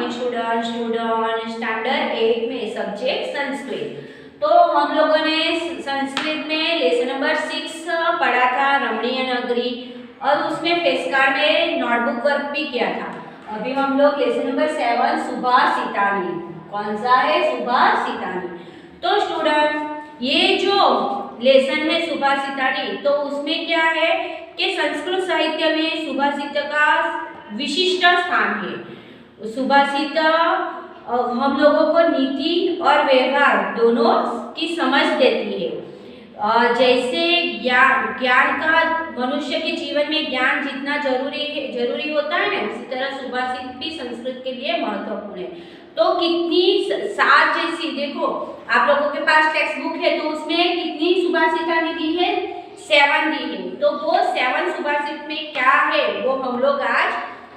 Morning student standard 8 में subject Sanskrit. तो हम लोगों ने संस्कृत में लेसन नंबर 6 पढ़ा था, रमणीय नगरी, और उसमें फेस कार्ड में नोटबुक वर्क भी किया था। अभी हम लोग लेसन नंबर 7 सुभाषितानी, कौन सा है? सुभाषितानी। तो स्टूडेंट ये जो लेसन है सुभाषितानी, तो उसमें क्या है कि संस्कृत साहित्य में सुभाषित का विशिष्ट स्थान है। सुभाषित हम लोगों को नीति और व्यवहार दोनों की समझ देती है। जैसे ज्ञान का मनुष्य के जीवन में ज्ञान जितना जरूरी होता है ना, उसी तरह सुभाषित भी संस्कृत के लिए महत्वपूर्ण है। तो कितनी सात जैसी, देखो आप लोगों के पास टेक्स्ट बुक है तो उसमें कितनी सुभाषितानी दी है? 7 दी है। तो वो 7 सुभाषित में क्या है वो हम लोग आज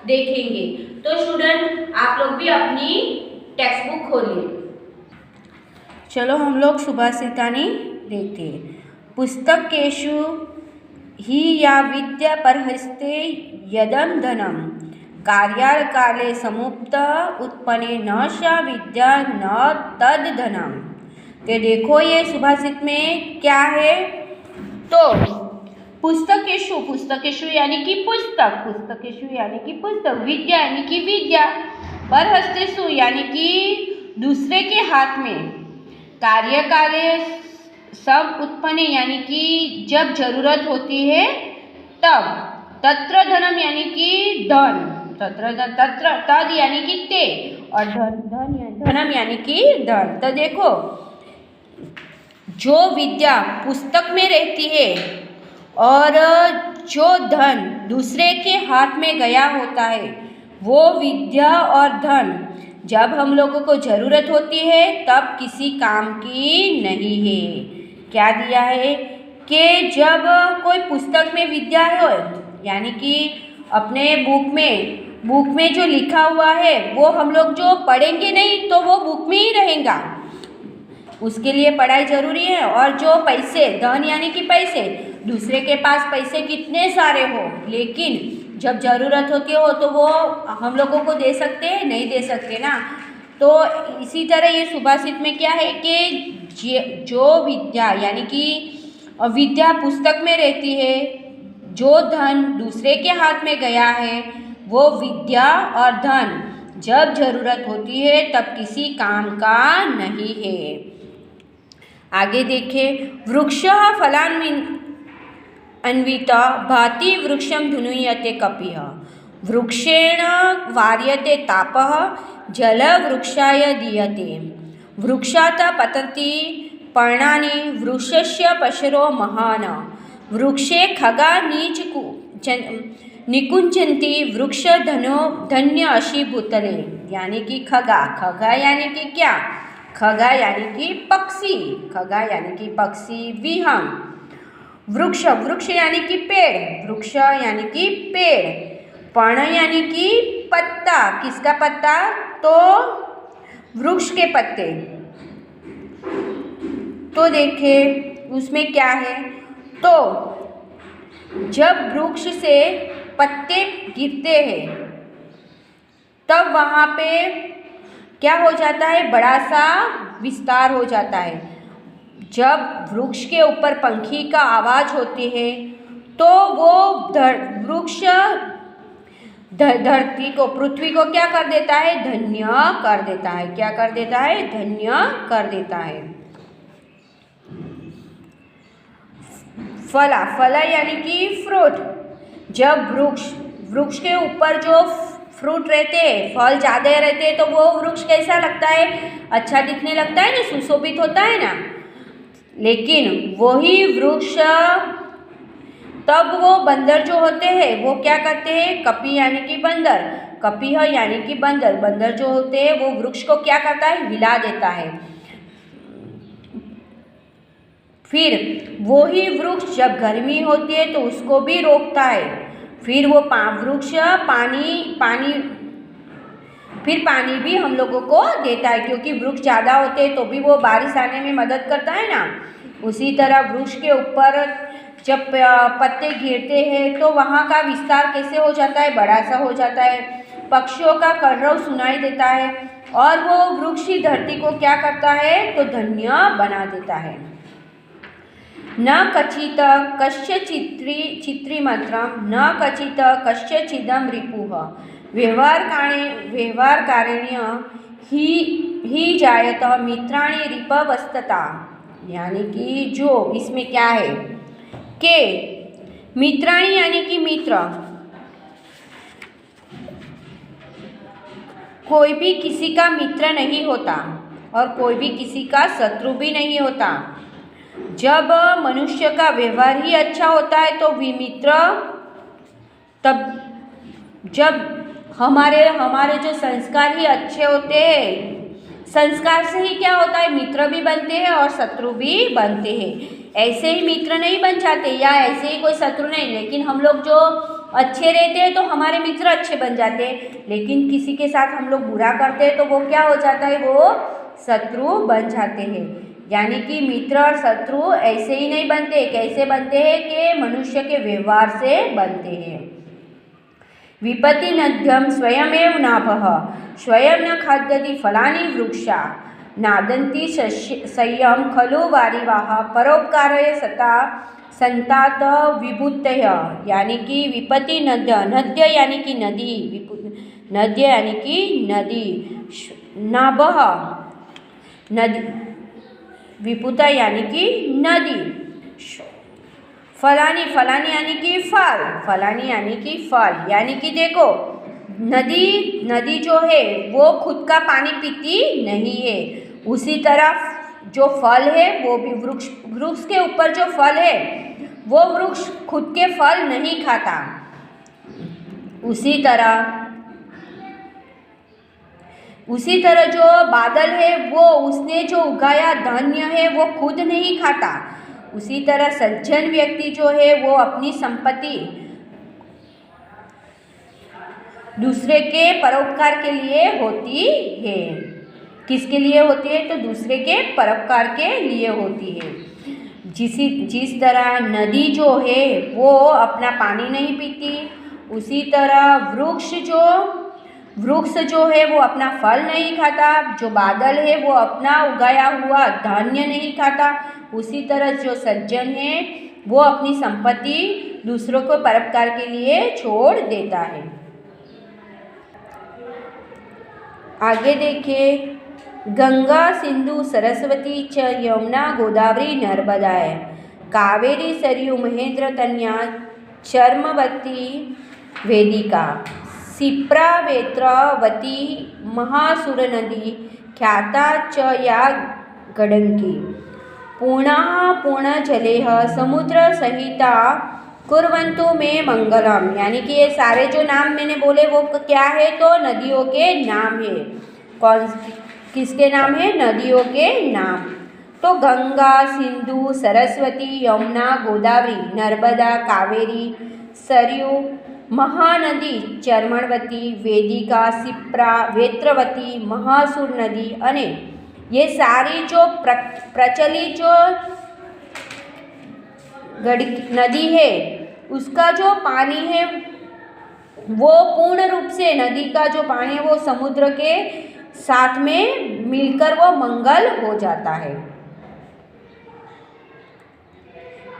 देखेंगे। तो स्टूडेंट आप लोग भी अपनी टेक्स्ट बुक खोलिए। चलो हम लोग सुभाषितानी देखते हैं। पुस्तकेषु हि या विद्या परहस्ते यदं धनं कार्याकाले समुक्त उत्पन्ने न सा विद्या न तद धनम। तो देखो ये सुभाषित में क्या है। तो पुस्तकेषु यानी कि पुस्तकेषु यानी कि पुस्तक, विद्या यानी कि विद्या, परहस्तेषु यानी कि दूसरे के हाथ में, कार्यकाले सब उत्पन्न यानी कि जब जरूरत होती है तब, तत्र धनम यानी कि धन, तत्र तद यानी कि ते, और धनम यानी कि धन। तो देखो जो विद्या पुस्तक में रहती है और जो धन दूसरे के हाथ में गया होता है, वो विद्या और धन जब हम लोगों को ज़रूरत होती है तब किसी काम की नहीं है। क्या दिया है कि जब कोई पुस्तक में विद्या हो, यानी कि अपने बुक में जो लिखा हुआ है वो हम लोग जो पढ़ेंगे नहीं तो वो बुक में ही रहेगा, उसके लिए पढ़ाई जरूरी है। और जो पैसे, धन यानी कि पैसे, दूसरे के पास पैसे कितने सारे हो लेकिन जब ज़रूरत होती हो तो वो हम लोगों को दे सकते हैं? नहीं दे सकते ना। तो इसी तरह ये सुभाषित में क्या है कि जो विद्या यानी कि विद्या पुस्तक में रहती है, जो धन दूसरे के हाथ में गया है, वो विद्या और धन जब ज़रूरत होती है तब किसी काम का नहीं है। आगे देखें। वृक्षः फलान्वित भाति वृक्षं धुनुयते कपिः, वृक्षेण वार्यते तापः जलवृक्षाय दीयते, वृक्षात् पतन्ति पर्णानि वृक्षस्य पशरो महान्, वृक्षे खगा निकुञ्चन्ति वृक्ष धन्य अशी भूतले। यानी कि खगा यानी कि क्या? खगा यानी कि पक्षी, विहंग। वृक्ष यानी कि पेड़, पर्ण यानी कि पत्ता, किसका पत्ता? तो वृक्ष के पत्ते। तो देखिए उसमें क्या है, तो जब वृक्ष से पत्ते गिरते हैं तब वहाँ पे क्या हो जाता है? बड़ा सा विस्तार हो जाता है। जब वृक्ष के ऊपर पंखी का आवाज़ होती है तो वो वृक्ष धरती को, पृथ्वी को क्या कर देता है? धन्य कर देता है। क्या कर देता है? धन्य कर देता है। फला यानी कि फ्रूट। जब वृक्ष के ऊपर जो फ्रूट रहते हैं, फल ज़्यादा रहते हैं, तो वो वृक्ष कैसा लगता है? अच्छा दिखने लगता है ना, सुशोभित होता है ना। लेकिन वही वृक्ष तब वो बंदर जो होते हैं वो क्या करते हैं? कपि यानी कि बंदर, कपिह यानी कि बंदर जो होते हैं वो वृक्ष को क्या करता है? हिला देता है। फिर वही वृक्ष जब गर्मी होती है तो उसको भी रोकता है। फिर वो वृक्ष पानी भी हम लोगों को देता है, क्योंकि वृक्ष ज़्यादा होते हैं तो भी वो बारिश आने में मदद करता है ना। उसी तरह वृक्ष के ऊपर जब पत्ते गिरते हैं तो वहाँ का विस्तार कैसे हो जाता है? बड़ा सा हो जाता है। पक्षियों का कलरव सुनाई देता है और वो वृक्ष ही धरती को क्या करता है तो धन्य बना देता है। न कचित कस्य चित्रिमत्रं न कचित कस्यचिदं रिपुः व्यवहारकारेण्य ही जायत मित्राणि रिपवस्तता। यानी कि जो इसमें क्या है कि मित्राणि यानी कि मित्र, कोई भी किसी का मित्र नहीं होता और कोई भी किसी का शत्रु भी नहीं होता। जब मनुष्य का व्यवहार ही अच्छा होता है तो मित्र, तब जब हमारे जो संस्कार ही अच्छे होते हैं, संस्कार से ही क्या होता है मित्र भी बनते हैं और शत्रु भी बनते हैं। ऐसे ही मित्र नहीं बन जाते या ऐसे ही कोई शत्रु नहीं, लेकिन हम लोग जो अच्छे रहते हैं तो हमारे मित्र अच्छे बन जाते हैं, लेकिन किसी के साथ हम लोग बुरा करते हैं तो वो क्या हो जाता है, वो शत्रु बन जाते हैं। यानी कि मित्र और शत्रु ऐसे ही नहीं बनते, कैसे बनते हैं कि मनुष्य के व्यवहार से बनते हैं। विपत्ति नद्यम स्वयमेव नाभः स्वयं न खाद्यति फलानि वृक्षा नादन्ति संयम खलु वारिवाह परोपकाराय सता संतात विभूतय। यानी कि विपत्ति नद्य यानी कि नदी, नद्य यानी कि नदी, नाभः नदी, विभूता यानी कि नदी, फलानी यानी कि फल, फलानी यानी कि फल। यानी कि देखो नदी जो है वो खुद का पानी पीती नहीं है, उसी तरह जो फल है वो भी वृक्ष के ऊपर जो फल है वो वृक्ष खुद के फल नहीं खाता। उसी तरह जो बादल है वो उसने जो उगाया धान्य है वो खुद नहीं खाता। उसी तरह सज्जन व्यक्ति जो है वो अपनी संपत्ति दूसरे के परोपकार के लिए होती है। किसके लिए होती है तो दूसरे के परोपकार के लिए होती है। जिस तरह नदी जो है वो अपना पानी नहीं पीती, उसी तरह वृक्ष जो है वो अपना फल नहीं खाता, जो बादल है वो अपना उगाया हुआ धान्य नहीं खाता, उसी तरह जो सज्जन है वो अपनी संपत्ति दूसरों को परोपकार के लिए छोड़ देता है। आगे देखिए, गंगा सिंधु सरस्वती च यमुना गोदावरी नर्मदाय कावेरी सरयू महेंद्र तनया चर्मवती वेदिका सिप्रावेत्रवती महासुर नदी ख्याता च या गडंकी पूर्णजलेह समुद्र सहिता कुर्वन्तु में मंगलम। यानी कि ये सारे जो नाम मैंने बोले वो क्या है तो नदियों के नाम है। किसके नाम है? नदियों के नाम। तो गंगा, सिंधु, सरस्वती, यमुना, गोदावरी, नर्मदा, कावेरी, सरयू, महानदी, चर्मणवती, वेदिका, सिप्रा, वेत्रवती, महासुर नदी અને ये सारी जो प्रचलित जो नदी है उसका जो पानी है वो पूर्ण रूप से नदी का जो पानी है वो समुद्र के साथ में मिलकर वो मंगल हो जाता है।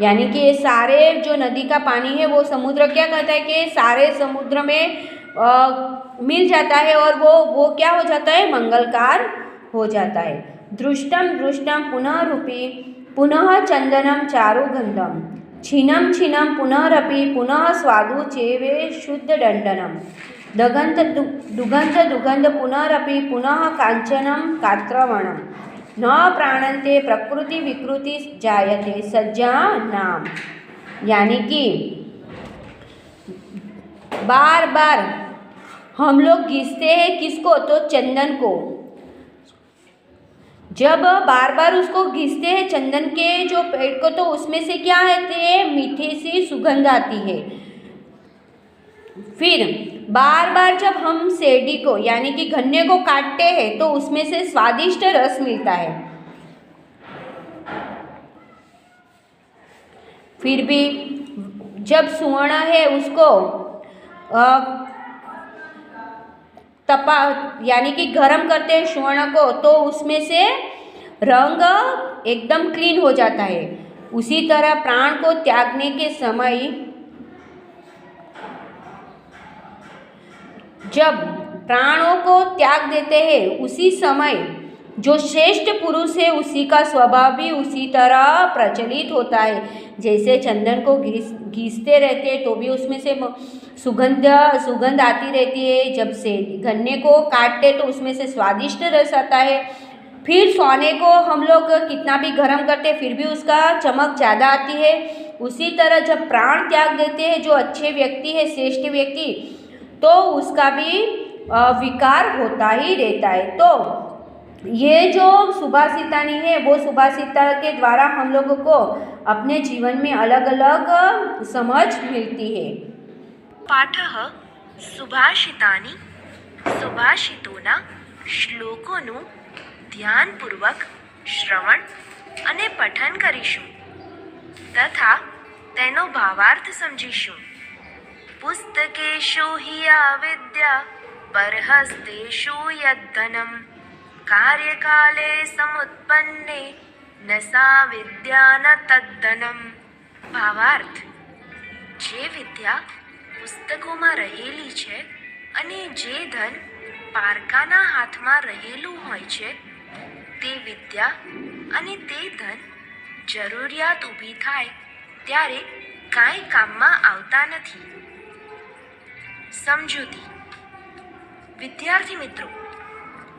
यानी कि ये सारे जो नदी का पानी है वो समुद्र क्या कहता है कि सारे समुद्र में मिल जाता है और वो क्या हो जाता है? मंगलकार हो जाता है। दृष्टम पुनः रूपी पुनः चंदनम चारुगंधम छीनम पुनरपि पुनः स्वादु चेवे शुद्ध दंडनम दुगंध पुनरपि पुनः कांचनम कात्रवणम न प्राणन्ते प्रकृति विकृति जायते सज्जा नाम। यानी कि बार बार हम लोग घिसते हैं किसको? तो चंदन को। जब बार बार उसको घिसते हैं चंदन के जो पेड़ को तो उसमें से क्या है? मीठी सी सुगंध आती है। फिर बार बार जब हम सेडी को यानी कि गन्ने को काटते हैं तो उसमें से स्वादिष्ट रस मिलता है। फिर भी जब सुवर्ण है उसको तपा यानी कि गर्म करते हैं स्वर्ण को, तो उसमें से रंग एकदम क्लीन हो जाता है। उसी तरह प्राण को त्यागने के समय जब प्राणों को त्याग देते हैं उसी समय जो श्रेष्ठ पुरुष है उसी का स्वभाव भी उसी तरह प्रचलित होता है। जैसे चंदन को घिसते रहते हैं तो भी उसमें से सुगंध आती रहती है। जब से गन्ने को काटते तो उसमें से स्वादिष्ट रस आता है। फिर सोने को हम लोग कितना भी गर्म करते फिर भी उसका चमक ज़्यादा आती है। उसी तरह जब प्राण त्याग देते हैं जो अच्छे व्यक्ति है, श्रेष्ठ व्यक्ति, तो उसका भी विकार होता ही रहता है। तो ये जो सुभाषितानी है वो सुभाषिता के द्वारा हम लोगों को अपने जीवन में अलग अलग समझ मिलती है। पाठः सुभाषितानि सुभाषितोना श्लोकोનું ધ્યાનપૂર્વક શ્રવણ અને પઠન કરીશું તથા તેનો ભાવાર્થ સમજીશું। પુસ્તકેષુ હિ આ વિદ્યા પરહસ્તેષુ યદ્ધનમ કાર્યકાલે સમુત્પન્ને ન સા વિદ્યા ન તદ્ધનમ। ભાવાર્થ, જે વિદ્યા પુસ્તકોમાં રહેલી છે અને જે ધન પારકાના હાથમાં રહેલું હોય છે તે વિદ્યા અને તે ધન જરૂરિયાત ઊભી થાય ત્યારે કાંઈ કામમાં આવતા નથી। સમજૂતી। વિદ્યાર્થી મિત્રો,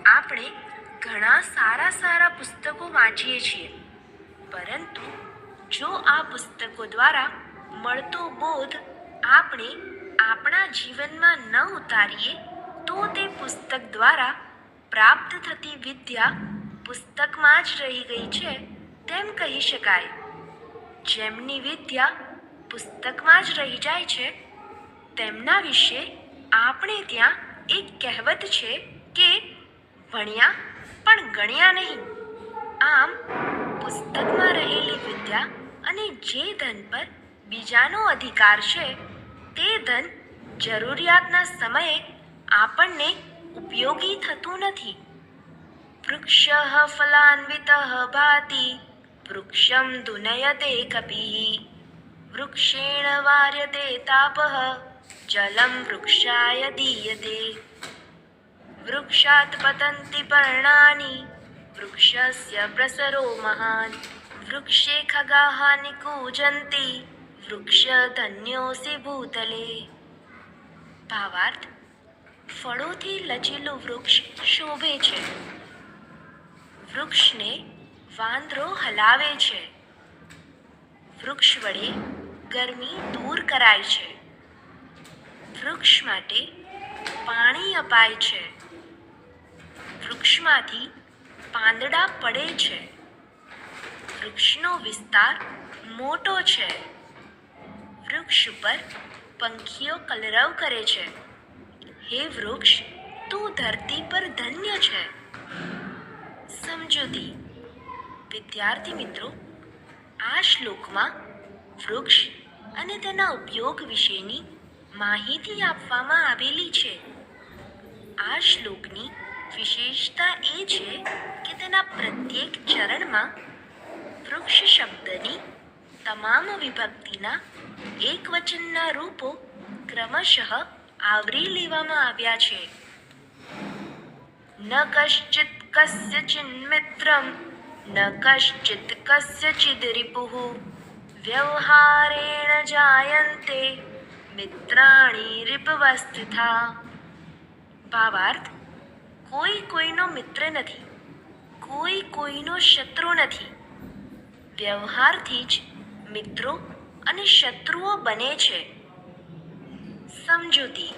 આપણે ઘણા સારા પુસ્તકો વાંચીએ છીએ, પરંતુ જો આ પુસ્તકો દ્વારા મળતો બોધ આપણે આપણા જીવનમાં ન ઉતારીએ તો તે પુસ્તક દ્વારા પ્રાપ્ત થતી વિદ્યા પુસ્તકમાં જ રહી ગઈ છે તેમ કહી શકાય। જેમની વિદ્યા પુસ્તકમાં જ રહી જાય છે તેમના વિશે આપણે ત્યાં એક કહેવત છે કે ભણ્યા પણ ગણ્યા નહીં। આમ પુસ્તકમાં રહેલી વિદ્યા અને જે ધન પર બીજાનો અધિકાર છે તે ધન જરૂરિયાતના સમયે આપણને ઉપયોગી થતું નથી। વૃક્ષઃ ફલાન્વિતઃ ભાતિ વૃક્ષં ધુનયતે કપિः વૃક્ષેણ વાર્યતે તાપઃ જલમ વૃક્ષાય દीयते। વૃક્ષાत् પતन्ति પર્ણાनि વૃક્ષસ્ય પ્રસરો મહાन् વૃક્ષે ખગાः નિકૂજन्ति વૃક્ષધન્યોऽસि ભૂતલે। ભાવાર્થ, ફળોથી લચેલું વૃક્ષ શોભે છે, વૃક્ષને વાંદરો હલાવે છે, વૃક્ષ વડે ગરમી દૂર કરાય છે, વૃક્ષ માટે પાણી અપાય છે, વૃક્ષમાંથી પાંદડા પડે છે, વૃક્ષનો વિસ્તાર મોટો છે, વૃક્ષ ઉપર પંખીઓ કલરવ કરે છે। હે વૃક્ષ, તું ધરતી પર ધન્ય છે। સમજૂતી। વિદ્યાર્થી મિત્રો, આ શ્લોકમાં વૃક્ષ અને તેના ઉપયોગ વિશેની માહિતી આપવામાં આવેલી છે। આ શ્લોકની વિશેષતા એ છે કે તેના પ્રત્યેક ચરણમાં વૃક્ષ શબ્દની તમામ વિભક્તિના એકવચનના રૂપો ક્રમશઃ આવરી લેવામાં આવ્યા છે। ન કશ્ચિત કસ્યચિન્મિત્રમ ન કશ્ચિત કસ્યચિદ રિપુઃ વ્યવહારેણ જાયન્તે મિત્રાણી રિપવસ્થિતા। ભાવાર્થ, કોઈ કોઈનો મિત્ર નથી, કોઈ કોઈનો શત્રુ નથી। વ્યવહારથી જ મિત્રો અને શત્રુઓ બને છે। સમજૂતી।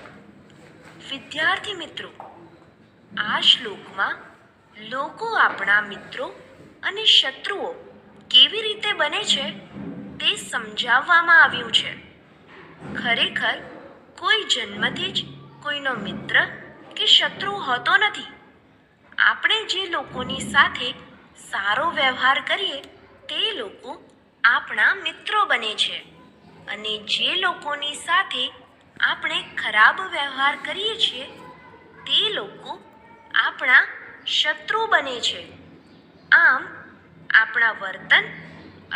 વિદ્યાર્થી મિત્રો, આ શ્લોકમાં લોકો આપણા મિત્રો અને શત્રુઓ કેવી રીતે બને છે તે સમજાવવામાં આવ્યું છે। ખરેખર કોઈ જન્મથી જ કોઈનો મિત્ર કે શત્રુ હોતો નથી। આપણે જે લોકોની સાથે સારો વ્યવહાર કરીએ તે લોકો આપણા મિત્રો બને છે અને જે લોકોની સાથે આપણે ખરાબ વ્યવહાર કરીએ છીએ તે લોકો આપણા શત્રુ બને છે. આમ આપણા વર્તન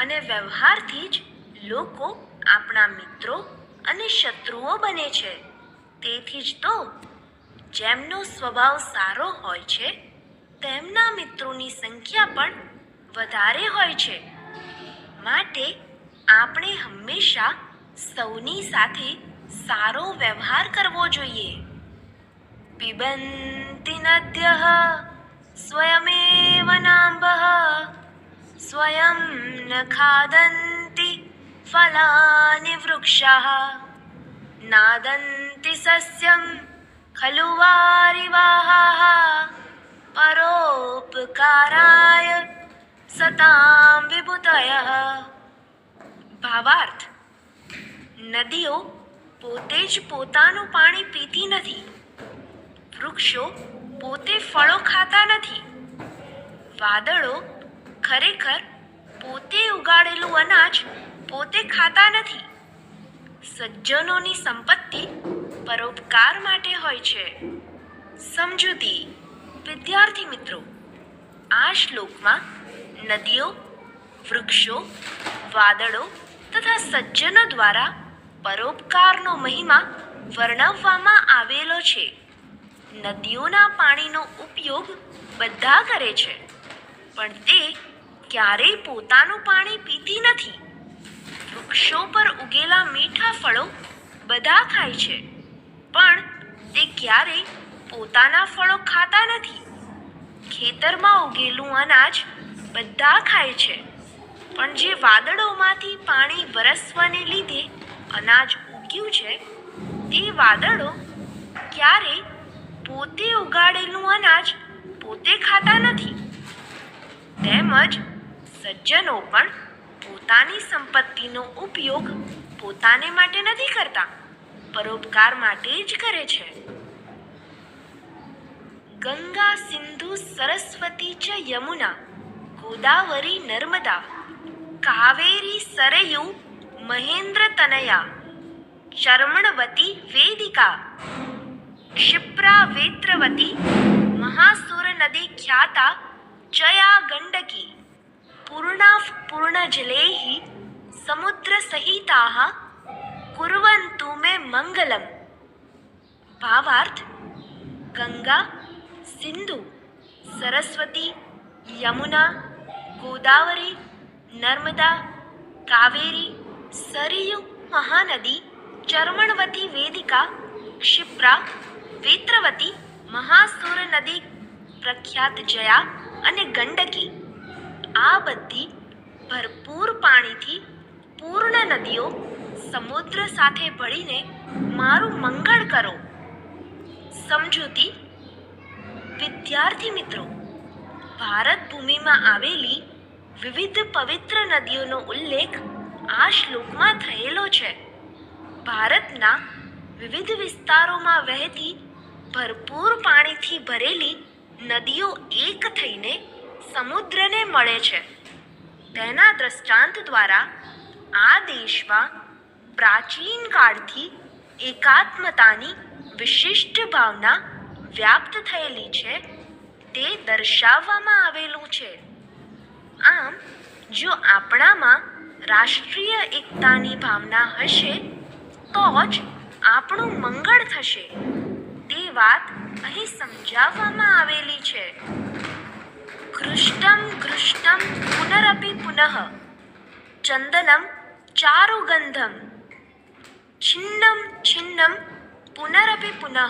અને વ્યવહારથી જ લોકો આપણા મિત્રો અને શત્રુઓ બને છે. તેથી જ તો જેમનો સ્વભાવ સારો હોય છે તેમના મિત્રોની સંખ્યા પણ વધારે હોય છે. માટે આપણે હંમેશા સૌની સાથે સારો વ્યવહાર કરવો જોઈએ. પિબન્તિ નદ્યઃ સ્વયમેવ નામ્ભઃ સ્વયં ન ખાદન્તિ ફલાનિ વૃક્ષાઃ નાદન્તિ સસ્યં ખલુ વારિવાહાઃ પરોપકારાય સતાં વિભૂતયઃ. ભાવાર્થ: નદીઓ પોતે જ પોતાનું પાણી પીતી નથી. વૃક્ષો પોતે ફળો ખાતા નથી. વાદળો ખરેખર પોતે ઉગાડેલું અનાજ પોતે ખાતા નથી. સજ્જનોની સંપત્તિ પરોપકાર માટે હોય છે. સમજૂતી. વિદ્યાર્થી મિત્રો, આ શ્લોકમાં નદીઓ, વૃક્ષો, વાદળો તથા સજ્જનો દ્વારા પરોપકારનો મહિમા વર્ણવવામાં આવેલો છે. નદીઓના પાણીનો ઉપયોગ બધા કરે છે, પણ તે ક્યારેય પોતાનું પાણી પીતી નથી. વૃક્ષો પર ઉગેલા મીઠા ફળો બધા ખાય છે, પણ તે ક્યારેય પોતાના ફળો ખાતા નથી. ખેતરમાં ઉગેલું અનાજ બધા ખાય છે, પણ જે વાદળોમાંથી પાણી વરસવાને લીધે અનાજ ઉગ્યું છે તે વાદળો ક્યારેય પોતે ઉગાડેલું અનાજ પોતે ખાતા નથી. તેમજ સજ્જનો પણ પોતાની સંપત્તિનો ઉપયોગ પોતાને માટે નથી કરતા, પરોપકાર માટે જ કરે છે. ગંગા સિંધુ સરસ્વતી ચ યમુના ગોદાવરી નર્મદા કાવેરી સરયુ મહેન્દ્ર તનયા ચર્મણવતી વેદિકા ક્ષિપ્રા વેત્રવતી મહાસુર નદી ખ્યાતા ચયા ગંડકી પૂર્ણા પૂર્ણજલૈઃ સમુદ્ર સહિતાઃ કુર્વન્તુ મે મંગલમ. ભાવાર્થ: ગંગા, સિંધુ, સરસ્વતી, યમુના, ગોદાવરી, નર્મદા, કાવેરી, સરયુ મહાનદી, ચર્મણવતી વેદિકા, ક્ષિપ્રા, વેત્રવતી, મહાસુર નદી પ્રખ્યાત જયા અને ગંડકી, આ બધી ભરપૂર પાણીથી પૂર્ણ નદીઓ સમુદ્ર સાથે ભળીને મારું મંગળ કરો. સમજૂતી. વિદ્યાર્થી મિત્રો, ભારત ભૂમિમાં આવેલી વિવિધ પવિત્ર નદીઓનો ઉલ્લેખ આ શ્લોકમાં થયેલો છે. ભારતના વિવિધ વિસ્તારોમાં વહેતી ભરપૂર પાણીથી ભરેલી નદીઓ એક થઈને સમુદ્રને મળે છે. તેના દ્રષ્ટાંત દ્વારા આ દેશમાં પ્રાચીન કાળથી એકાત્મતાની વિશિષ્ટ ભાવના વ્યાપ્ત થયેલી છે તે દર્શાવવામાં આવેલું છે. આમ જો આપણામાં રાષ્ટ્રીય એકતાની ભાવના હશે તો જ આપણું મંગળ થશે તે વાત અહીં સમજાવવામાં આવેલી છે. ઘૃષ્ટમ ઘૃષ્ટમ પુનરપી પુનઃ ચંદનમ ચારુગંધમ છિન્નમ છિન્નમ પુનરપી પુનઃ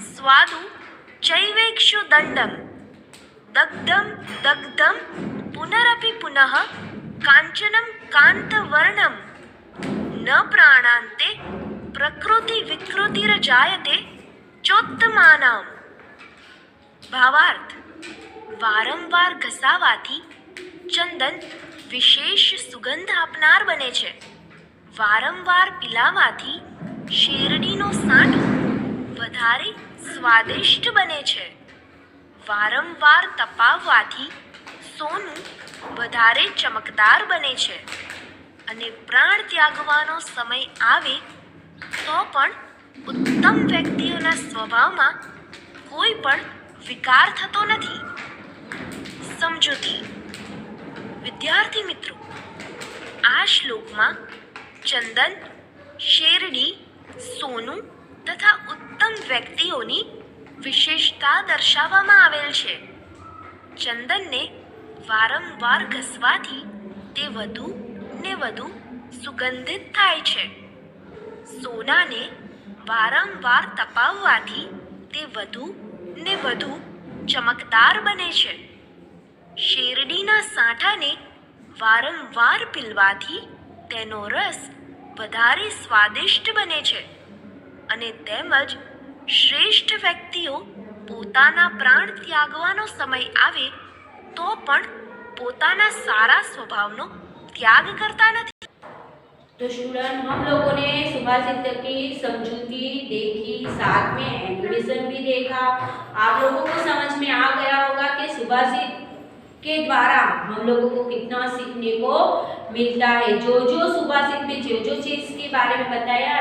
સ્વાદુ ચૈવેક્ષુ દંડમ દગ્ધમ દગ્ધમ પુનરપી પુનઃ કાંચનમ કાંતવર્ણમ ન પ્રાણાંતે પ્રકૃતિ વિકૃતિર્જાયતે ચોત્તમાનામ. ભાવાર્થ: વારંવાર ઘસાવાથી ચંદન વિશેષ સુગંધ આપનાર બને છે. વારંવાર પીલાવાથી શેરડીનો સાંઠો વધારે સ્વાદિષ્ટ બને છે. વારંવાર તપાવવાથી સોનું વધારે ચમકદાર બને છે. અને પ્રાણ ત્યાગવાનો સમય આવે તો પણ ઉત્તમ વ્યક્તિઓના સ્વભાવમાં કોઈ પણ વિકાર થતો નથી. સમજૂતી. વિદ્યાર્થી મિત્રો, આ શ્લોકમાં ચંદન, શેરડી, સોનું તથા ઉત્તમ વ્યક્તિઓની વિશેષતા દર્શાવવામાં આવેલ છે. ચંદનને વારંવાર ઘસવાથી તે વધુ ને વધુ સુગંધિત થાય છે. સોનાને વારંવાર તપાવવાથી તે વધુ ને વધુ ચમકદાર બને છે. શેરડીના સાંઠાને વારંવાર પીલવાથી તેનો રસ વધારે સ્વાદિષ્ટ બને છે અને તેમજ શ્રેષ્ઠ વ્યક્તિઓ પોતાના પ્રાણ ત્યાગવાનો સમય આવે તો પણ પોતાના સારા स्वभावનો त्याग करता नहीं. तो स्टूडेंट, हम लोगों ने सुभाषित की समझूती देखी, साथ में एंटोनिज्म भी देखा. आप लोगों को समझ में आ गया होगा कि सुभाषित के द्वारा हम लोगों को कितना सीखने को मिलता है. जो जो सुभाषित में जो जो चीज के बारे में बताया,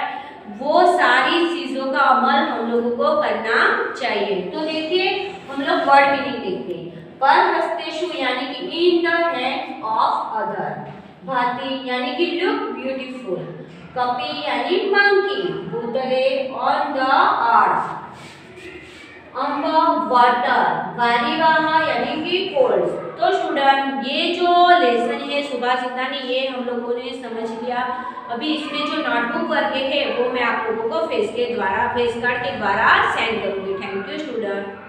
वो सारी चीजों का अमल हम लोगों को करना चाहिए. तो देखिए, हम लोग वर्ड मीनिंग देखते हैं. पर हस्तेषु यानी कि in the hand of other. भाती यानी कि लुक ब्यूटीफुल. कपी यानी मंकी. भूतले ऑन द अर्थ. अम्ब वाटर. वारीवाह यानी कि कोल्ड. तो स्टूडेंट, ये जो लेसन है सुभाषिता ने, ये हम लोगों ने समझ लिया. अभी इसमें जो नोटबुक वर्क है वो मैं आप लोगों को फेस कार्ड के द्वारा सेंड करूंगी. Thank you student.